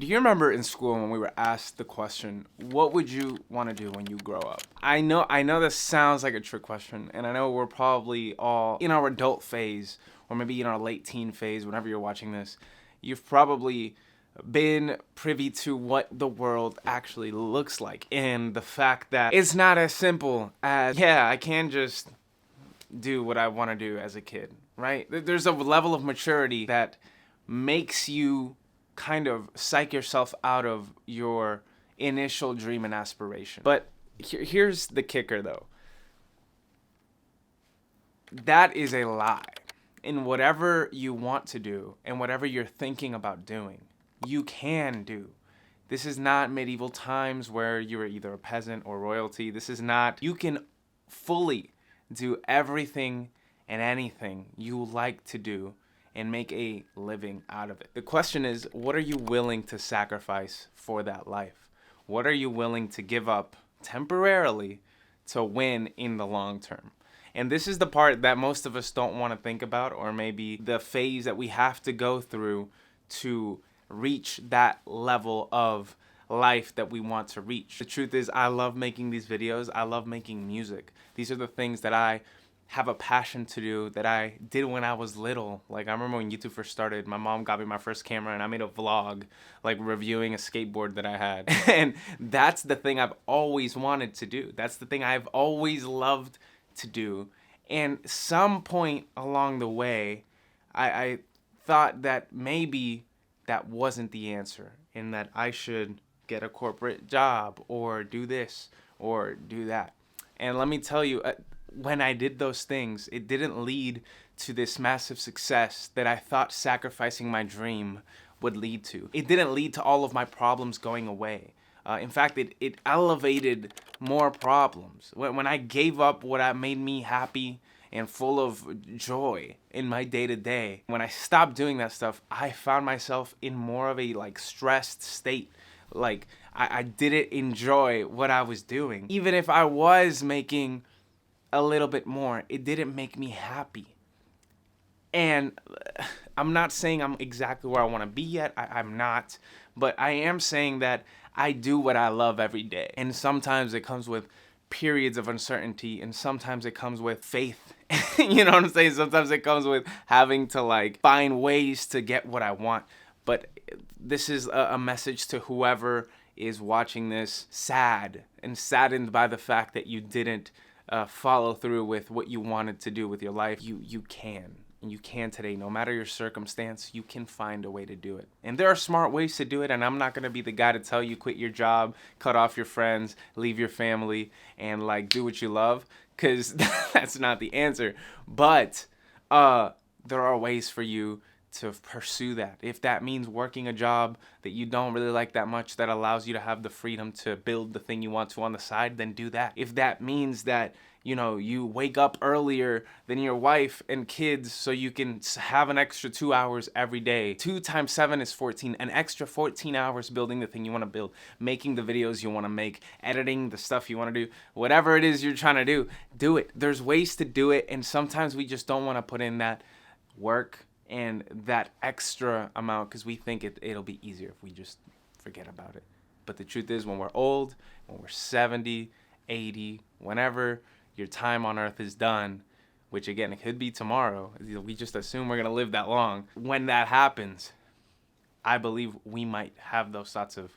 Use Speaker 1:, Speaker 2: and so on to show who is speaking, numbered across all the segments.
Speaker 1: Do you remember in school when we were asked the question, what would you want to do when you grow up? I know this sounds like a trick question, and I know we're probably all in our adult phase, or maybe in our late teen phase, whenever you're watching this. You've probably been privy to what the world actually looks like, and the fact that it's not as simple as, yeah, I can just do what I want to do as a kid, right? There's a level of maturity that makes you kind of psych yourself out of your initial dream and aspiration. But here's the kicker, though. That is a lie. In whatever you want to do and whatever you're thinking about doing, you can do. This is not medieval times where you were either a peasant or royalty. This is not. You can fully do everything and anything you like to do and make a living out of it. The question is, what are you willing to sacrifice for that life? What are you willing to give up temporarily to win in the long term? And this is the part that most of us don't want to think about, or maybe the phase that we have to go through to reach that level of life that we want to reach. The truth is, I love making these videos. I love making music. These are the things that I have a passion to do, that I did when I was little. Like, I remember when YouTube first started, my mom got me my first camera and I made a vlog, like reviewing a skateboard that I had. And that's the thing I've always wanted to do. That's the thing I've always loved to do. And some point along the way, I thought that maybe that wasn't the answer, and that I should get a corporate job or do this or do that. And let me tell you, when I did those things, it didn't lead to this massive success that I thought sacrificing my dream would lead to. It didn't lead to all of my problems going away. In fact, it elevated more problems. When I gave up what made me happy and full of joy in my day-to-day, when I stopped doing that stuff, I found myself in more of a stressed state. Like, I didn't enjoy what I was doing. Even if I was making a little bit more, it didn't make me happy. And I'm not saying I'm exactly where I want to be yet. I'm not. But I am saying that I do what I love every day. And sometimes it comes with periods of uncertainty, and sometimes it comes with faith. You know what I'm saying? Sometimes it comes with having to find ways to get what I want. But this is a message to whoever is watching this, sad and saddened by the fact that you didn't follow through with what you wanted to do with your life. You can. And you can today. No matter your circumstance, you can find a way to do it. And there are smart ways to do it, and I'm not going to be the guy to tell you quit your job, cut off your friends, leave your family, and do what you love, because that's not the answer. But there are ways for you to pursue that. If that means working a job that you don't really like that much, that allows you to have the freedom to build the thing you want to on the side, then do that. If that means that you wake up earlier than your wife and kids so you can have an extra 2 hours every day. 2 times 7 is 14. An extra 14 hours building the thing you want to build, making the videos you want to make, editing the stuff you want to do. Whatever it is you're trying to do it. There's ways to do it, and sometimes we just don't want to put in that work and that extra amount because we think it'll be easier if we just forget about it. But the truth is, when we're old, when we're 70, 80, whenever your time on earth is done, which again, it could be tomorrow. We just assume we're going to live that long. When that happens, I believe we might have those thoughts of,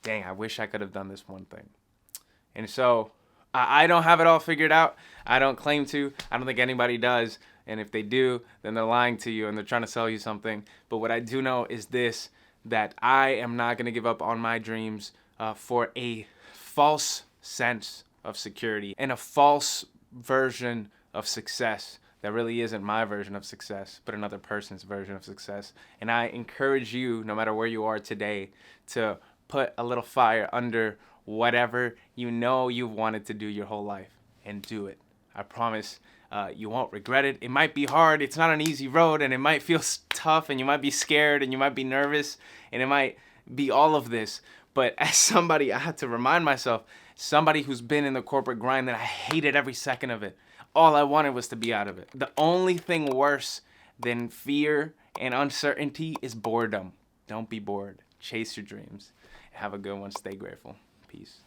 Speaker 1: dang, I wish I could have done this one thing. And so I don't have it all figured out. I don't claim to. I don't think anybody does. And if they do, then they're lying to you and they're trying to sell you something. But what I do know is this, that I am not going to give up on my dreams for a false sense of security and a false version of success that really isn't my version of success, but another person's version of success. And I encourage you, no matter where you are today, to put a little fire under whatever you've wanted to do your whole life, and do it. I promise you won't regret it. It might be hard. It's not an easy road, and it might feel tough, and you might be scared, and you might be nervous, and it might be all of this. But as somebody, I had to remind myself, somebody who's been in the corporate grind, that I hated every second of it. All I wanted was to be out of it. The only thing worse than fear and uncertainty is boredom. Don't be bored. Chase your dreams. Have a good one. Stay grateful. Peace.